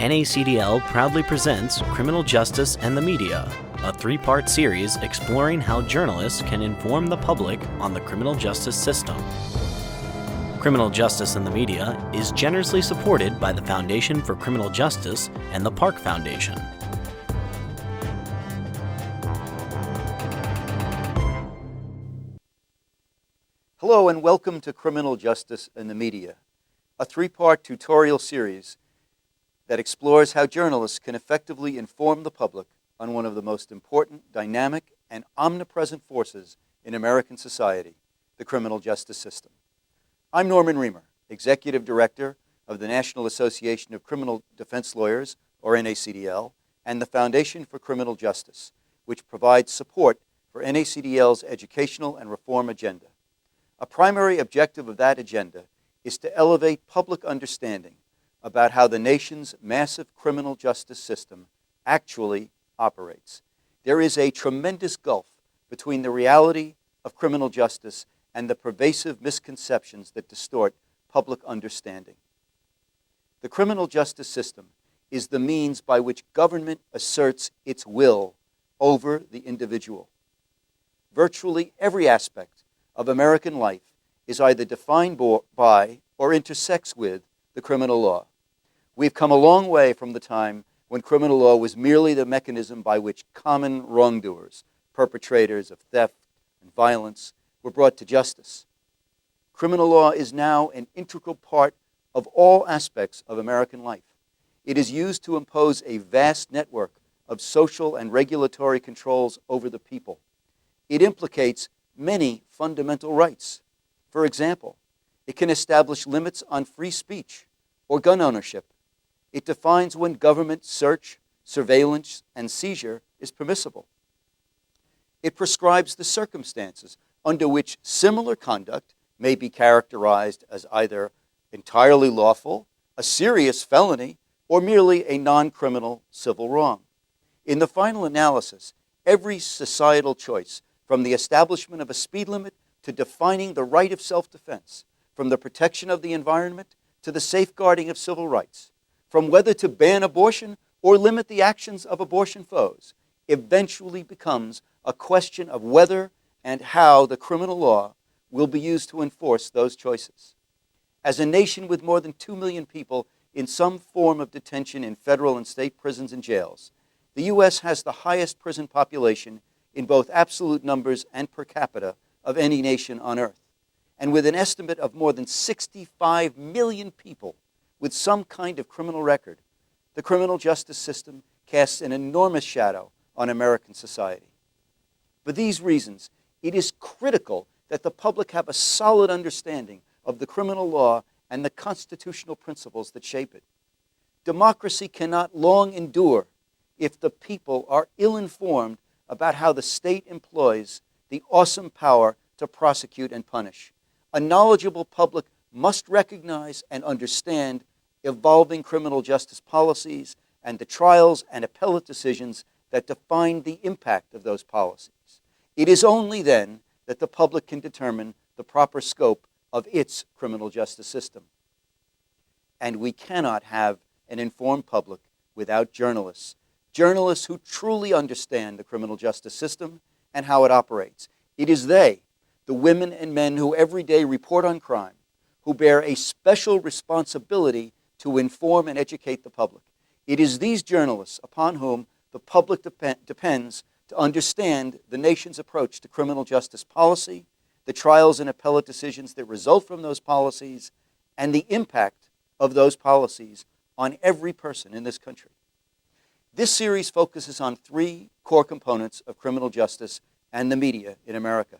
NACDL proudly presents Criminal Justice and the Media, a three-part series exploring how journalists can inform the public on the criminal justice system. Criminal Justice and the Media is generously supported by the Foundation for Criminal Justice and the Park Foundation. Hello and welcome to Criminal Justice and the Media, a three-part tutorial series that explores how journalists can effectively inform the public on one of the most important, dynamic, and omnipresent forces in American society, the criminal justice system. I'm Norman Reimer, Executive Director of the National Association of Criminal Defense Lawyers, or NACDL, and the Foundation for Criminal Justice, which provides support for NACDL's educational and reform agenda. A primary objective of that agenda is to elevate public understanding about how the nation's massive criminal justice system actually operates. There is a tremendous gulf between the reality of criminal justice and the pervasive misconceptions that distort public understanding. The criminal justice system is the means by which government asserts its will over the individual. Virtually every aspect of American life is either defined by or intersects with the criminal law. We've come a long way from the time when criminal law was merely the mechanism by which common wrongdoers, perpetrators of theft and violence, were brought to justice. Criminal law is now an integral part of all aspects of American life. It is used to impose a vast network of social and regulatory controls over the people. It implicates many fundamental rights. For example, it can establish limits on free speech or gun ownership. It defines when government search, surveillance, and seizure is permissible. It prescribes the circumstances under which similar conduct may be characterized as either entirely lawful, a serious felony, or merely a non-criminal civil wrong. In the final analysis, every societal choice, from the establishment of a speed limit to defining the right of self-defense, from the protection of the environment to the safeguarding of civil rights, from whether to ban abortion or limit the actions of abortion foes, eventually becomes a question of whether and how the criminal law will be used to enforce those choices. As a nation with more than 2 million people in some form of detention in federal and state prisons and jails, the U.S. has the highest prison population in both absolute numbers and per capita of any nation on earth. And with an estimate of more than 65 million people with some kind of criminal record, the criminal justice system casts an enormous shadow on American society. For these reasons, it is critical that the public have a solid understanding of the criminal law and the constitutional principles that shape it. Democracy cannot long endure if the people are ill-informed about how the state employs the awesome power to prosecute and punish. A knowledgeable public must recognize and understand evolving criminal justice policies and the trials and appellate decisions that define the impact of those policies. It is only then that the public can determine the proper scope of its criminal justice system. And we cannot have an informed public without journalists who truly understand the criminal justice system and how it operates. It is they, the women and men who every day report on crime, who bear a special responsibility to inform and educate the public. It is these journalists upon whom the public depends to understand the nation's approach to criminal justice policy, the trials and appellate decisions that result from those policies, and the impact of those policies on every person in this country. This series focuses on three core components of criminal justice and the media in America.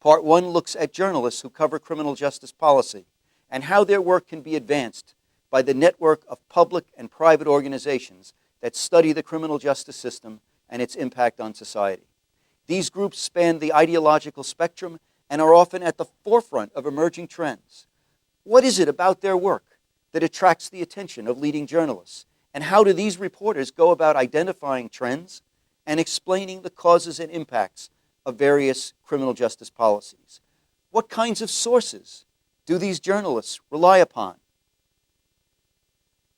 Part one looks at journalists who cover criminal justice policy and how their work can be advanced by the network of public and private organizations that study the criminal justice system and its impact on society. These groups span the ideological spectrum and are often at the forefront of emerging trends. What is it about their work that attracts the attention of leading journalists? And how do these reporters go about identifying trends and explaining the causes and impacts of various criminal justice policies? What kinds of sources do these journalists rely upon?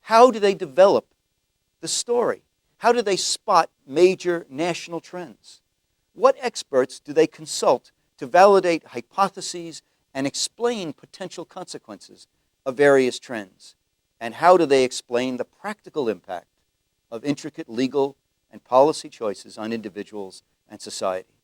How do they develop the story? How do they spot major national trends? What experts do they consult to validate hypotheses and explain potential consequences of various trends? And how do they explain the practical impact of intricate legal and policy choices on individuals and society?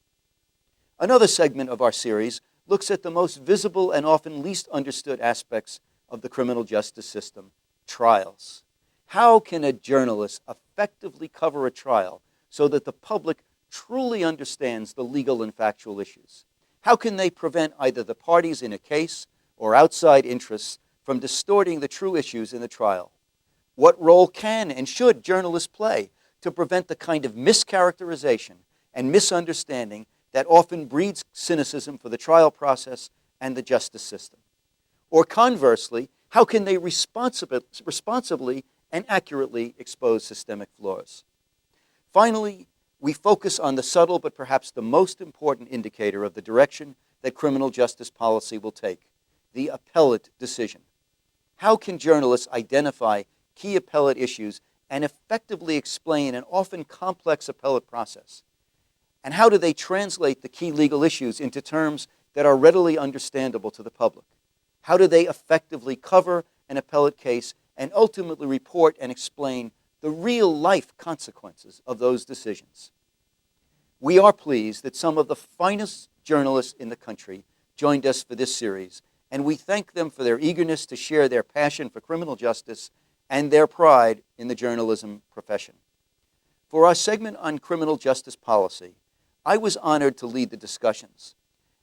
Another segment of our series looks at the most visible and often least understood aspects of the criminal justice system: trials. How can a journalist effectively cover a trial so that the public truly understands the legal and factual issues? How can they prevent either the parties in a case or outside interests from distorting the true issues in the trial? What role can and should journalists play to prevent the kind of mischaracterization and misunderstanding that often breeds cynicism for the trial process and the justice system? Or conversely, how can they responsibly and accurately expose systemic flaws? Finally, we focus on the subtle but perhaps the most important indicator of the direction that criminal justice policy will take: the appellate decision. How can journalists identify key appellate issues and effectively explain an often complex appellate process? And how do they translate the key legal issues into terms that are readily understandable to the public? How do they effectively cover an appellate case and ultimately report and explain the real-life consequences of those decisions? We are pleased that some of the finest journalists in the country joined us for this series, and we thank them for their eagerness to share their passion for criminal justice and their pride in the journalism profession. For our segment on criminal justice policy, I was honored to lead the discussions.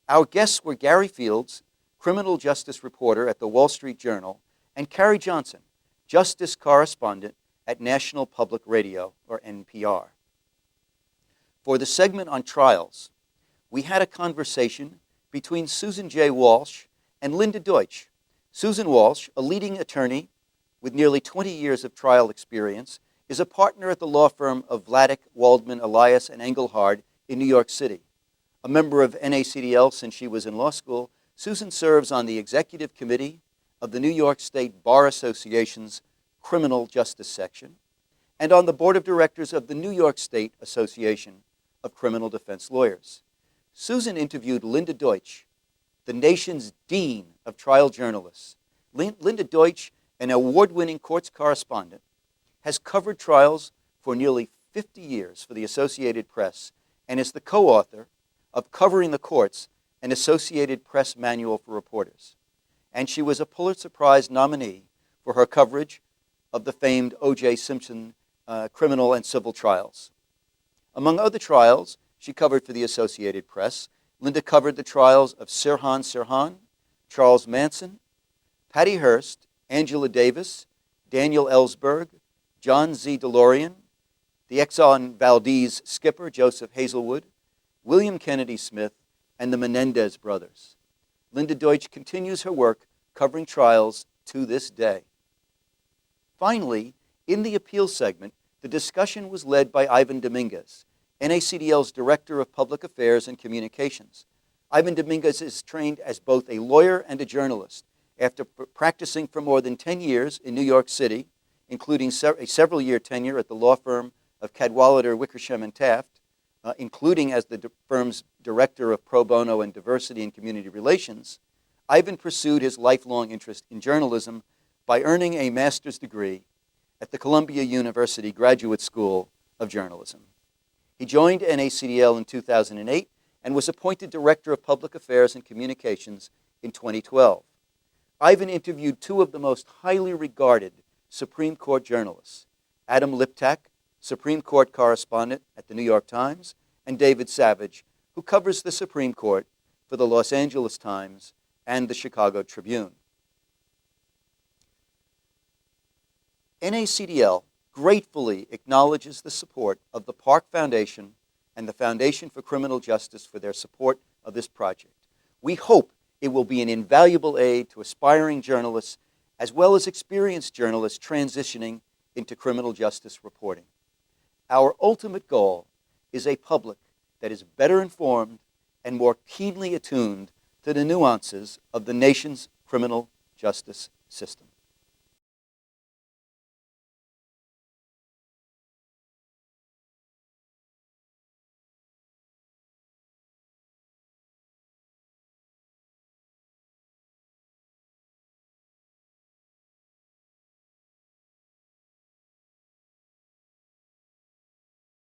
Our guests were Gary Fields, criminal justice reporter at the Wall Street Journal, and Carrie Johnson, justice correspondent at National Public Radio, or NPR. For the segment on trials, we had a conversation between Susan J. Walsh and Linda Deutsch. Susan Walsh, a leading attorney with nearly 20 years of trial experience, is a partner at the law firm of Vladeck, Waldman, Elias, and Engelhard in New York City. A member of NACDL since she was in law school, Susan serves on the executive committee of the New York State Bar Association's Criminal Justice Section and on the board of directors of the New York State Association of Criminal Defense Lawyers. Susan interviewed Linda Deutsch, the nation's dean of trial journalists. Linda Deutsch, an award-winning courts correspondent, has covered trials for nearly 50 years for the Associated Press and is the co-author of Covering the Courts, an Associated Press manual for reporters. And she was a Pulitzer Prize nominee for her coverage of the famed O.J. Simpson criminal and civil trials. Among other trials she covered for the Associated Press, Linda covered the trials of Sirhan Sirhan, Charles Manson, Patty Hearst, Angela Davis, Daniel Ellsberg, John Z. DeLorean, the Exxon Valdez skipper Joseph Hazelwood, William Kennedy Smith, and the Menendez brothers. Linda Deutsch continues her work covering trials to this day. Finally, in the appeal segment, the discussion was led by Ivan Dominguez, NACDL's Director of Public Affairs and Communications. Ivan Dominguez is trained as both a lawyer and a journalist. After practicing for more than 10 years in New York City, including a several-year tenure at the law firm of Cadwalader, Wickersham, and Taft, including as the firm's Director of Pro Bono and Diversity and Community Relations, Ivan pursued his lifelong interest in journalism by earning a master's degree at the Columbia University Graduate School of Journalism. He joined NACDL in 2008 and was appointed Director of Public Affairs and Communications in 2012. Ivan interviewed two of the most highly regarded Supreme Court journalists, Adam Liptak, Supreme Court correspondent at the New York Times, and David Savage, who covers the Supreme Court for the Los Angeles Times and the Chicago Tribune. NACDL gratefully acknowledges the support of the Park Foundation and the Foundation for Criminal Justice for their support of this project. We hope it will be an invaluable aid to aspiring journalists as well as experienced journalists transitioning into criminal justice reporting. Our ultimate goal is a public that is better informed and more keenly attuned to the nuances of the nation's criminal justice system.